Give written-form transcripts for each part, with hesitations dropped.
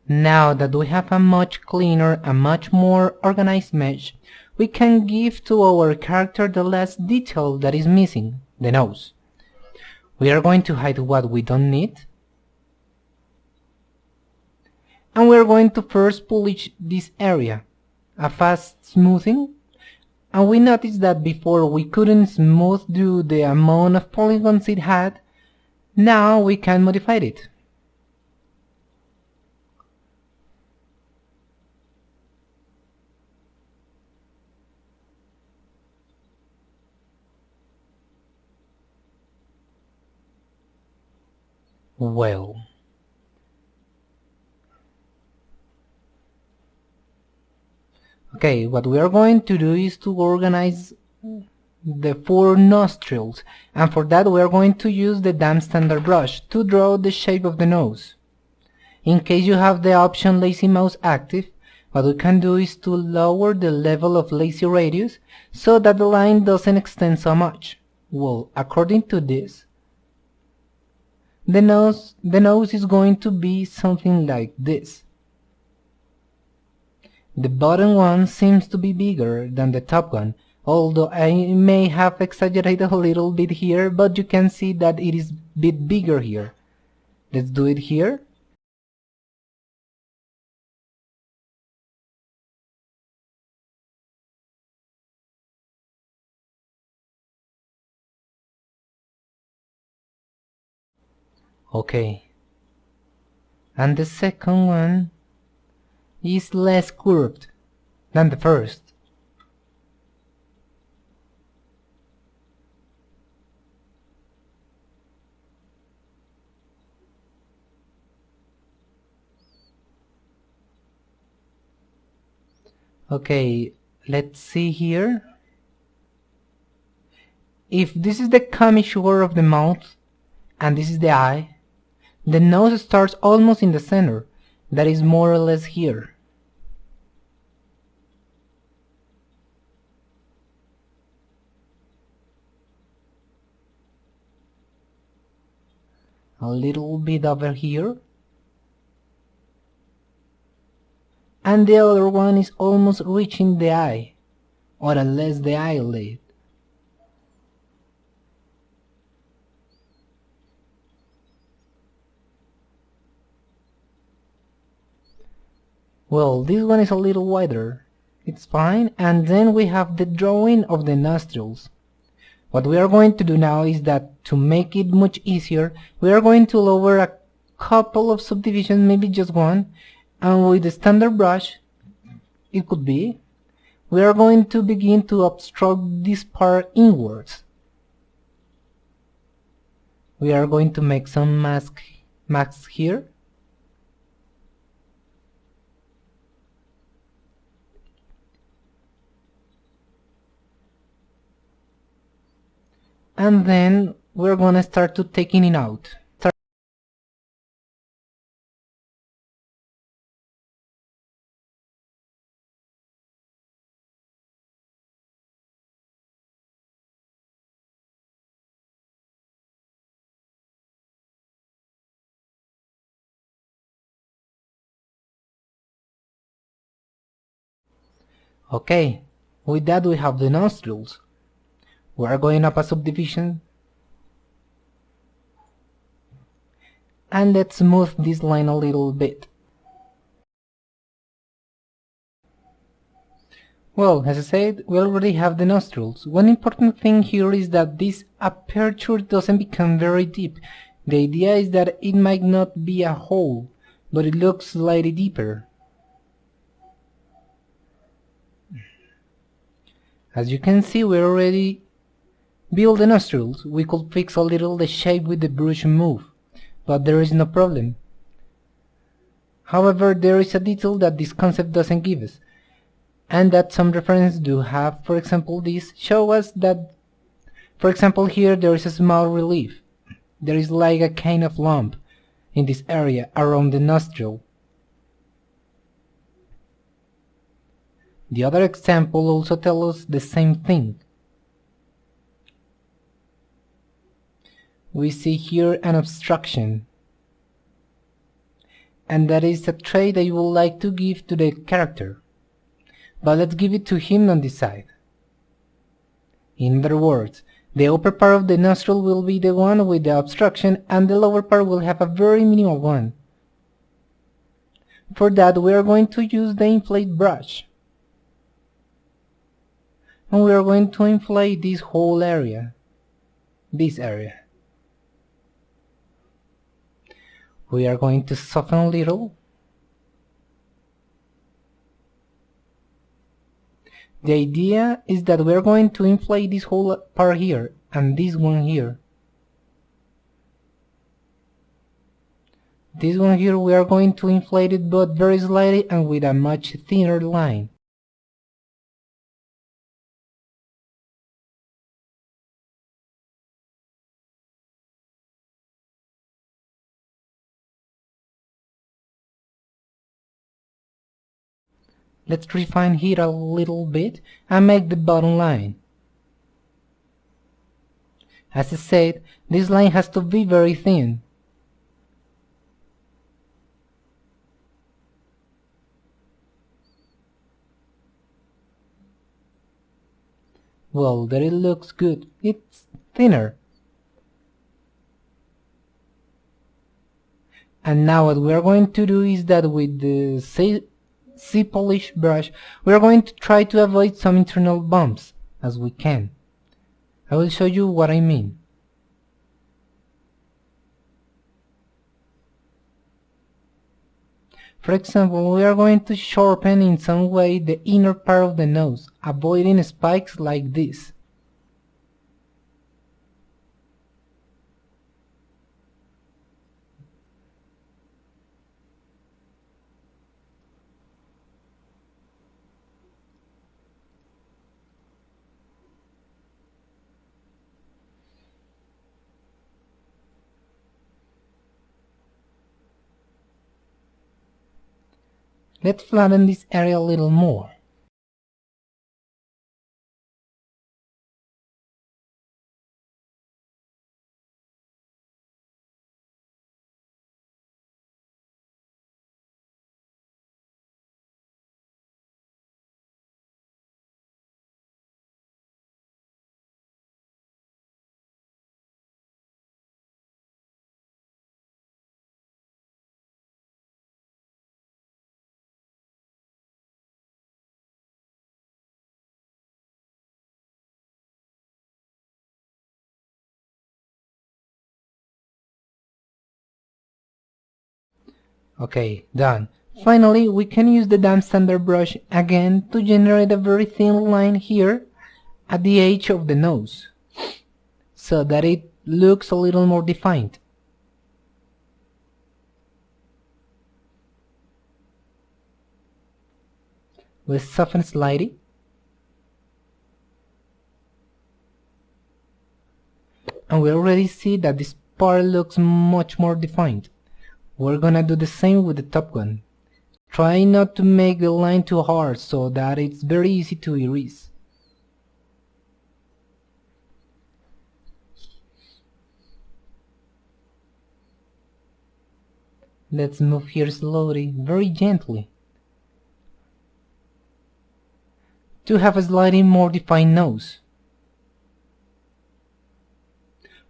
Now that we have a much cleaner and much more organized mesh, we can give to our character the last detail that is missing, the nose. We are going to hide what we don't need, and we are going to first polish this area, a fast smoothing, and we noticed that before we couldn't smooth due the amount of polygons it had. Now we can modify it. Well, okay, what we are going to do is to organize the 4 nostrils, and for that we are going to use the damp standard brush to draw the shape of the nose. In case you have the option lazy mouse active, what we can do is to lower the level of lazy radius so that the line doesn't extend so much. Well, according to this, the nose is going to be something like this. The bottom one seems to be bigger than the top one, although I may have exaggerated a little bit here, but you can see that it is a bit bigger here. Let's do it here. Okay. And the second one is less curved than the first. Okay, let's see here. If this is the commissure of the mouth and this is the eye, the nose starts almost in the center, that is more or less here. A little bit over here. And the other one is almost reaching the eye, or at least the eyelid. Well, this one is a little wider. It's fine. And then we have the drawing of the nostrils. What we are going to do now is that to make it much easier, we are going to lower a couple of subdivisions, maybe just one, and with the standard brush, it could be, we are going to begin to obstruct this part inwards. We are going to make some masks here. And then we're gonna start to taking it out. Okay, with that we have the nostrils. We are going up a subdivision. And let's smooth this line a little bit. Well, as I said, we already have the nostrils. One important thing here is that this aperture doesn't become very deep. The idea is that it might not be a hole, but it looks slightly deeper. As you can see, we already built the nostrils. We could fix a little the shape with the brush move, but there is no problem. However, there is a detail that this concept doesn't give us, and that some references do have. For example, this show us that, for example, here there is a small relief. There is like a kind of lump in this area around the nostril. The other example also tells us the same thing. We see here an obstruction. and that is a trait that you would like to give to the character. But let's give it to him on this side. In other words, the upper part of the nostril will be the one with the obstruction and the lower part will have a very minimal one. For that we are going to use the inflate brush. And we are going to inflate this whole area. This area. We are going to soften a little. The idea is that we are going to inflate this whole part here and this one here. This one here we are going to inflate it but very slightly and with a much thinner line. Let's refine here a little bit and make the bottom line. As I said, this line has to be very thin. Well, there it looks good. It's thinner. And now what we are going to do is that with the C polish brush, we are going to try to avoid some internal bumps as we can. I will show you what I mean. For example, we are going to sharpen in some way the inner part of the nose, avoiding spikes like this. Let's flatten this area a little more. Okay, done. Finally, we can use the damp standard brush again to generate a very thin line here at the edge of the nose, so that it looks a little more defined. We'll soften slightly. And we already see that this part looks much more defined. We're gonna do the same with the top one. Try not to make the line too hard so that it's very easy to erase. Let's move here slowly, very gently, to have a slightly more defined nose.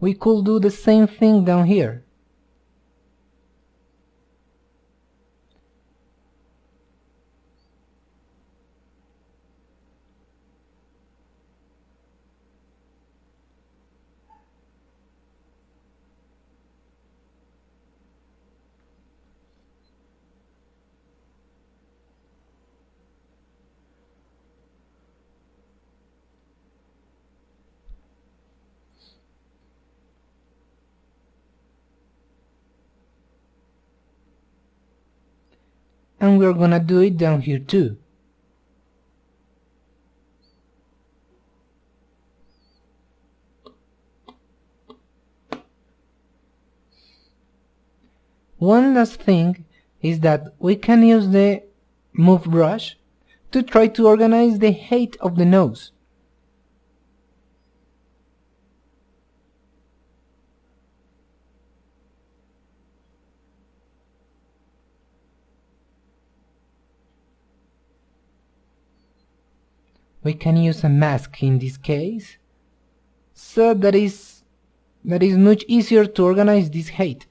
We could do the same thing down here. And we're gonna do it down here too. One last thing is that we can use the move brush to try to organize the height of the nose. we can use a mask in this case. So that is much easier to organize this height.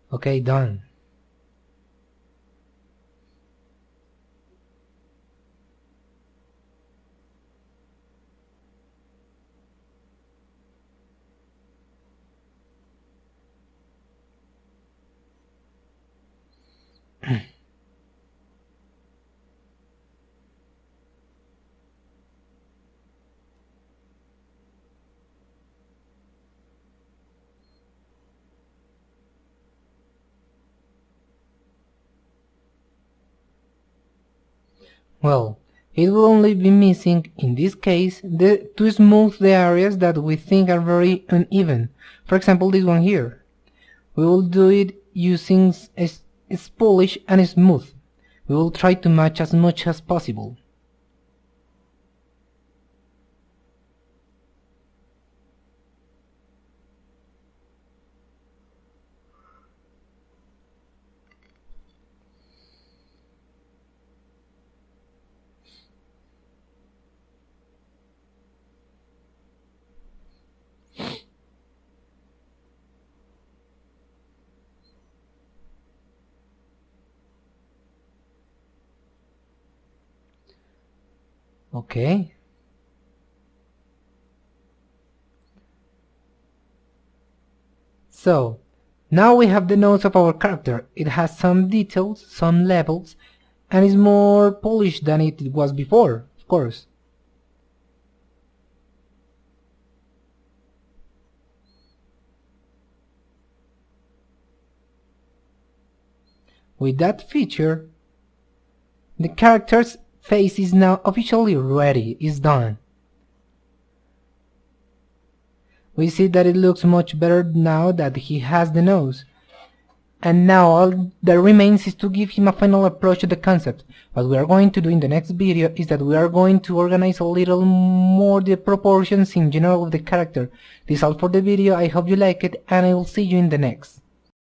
Okay, done. Well, it will only be missing, in this case, to smooth the areas that we think are very uneven. For example, this one here. We will do it using polish and smooth. We will try to match as much as possible. Okay. So, now we have the nose of our character. It has some details, some levels, and is more polished than it was before, of course. With that feature, the character's face is now officially ready, is done. We see that it looks much better now that he has the nose. And now all that remains is to give him a final approach to the concept. What we are going to do in the next video is that we are going to organize a little more the proportions in general of the character. This is all for the video, I hope you like it, and I will see you in the next.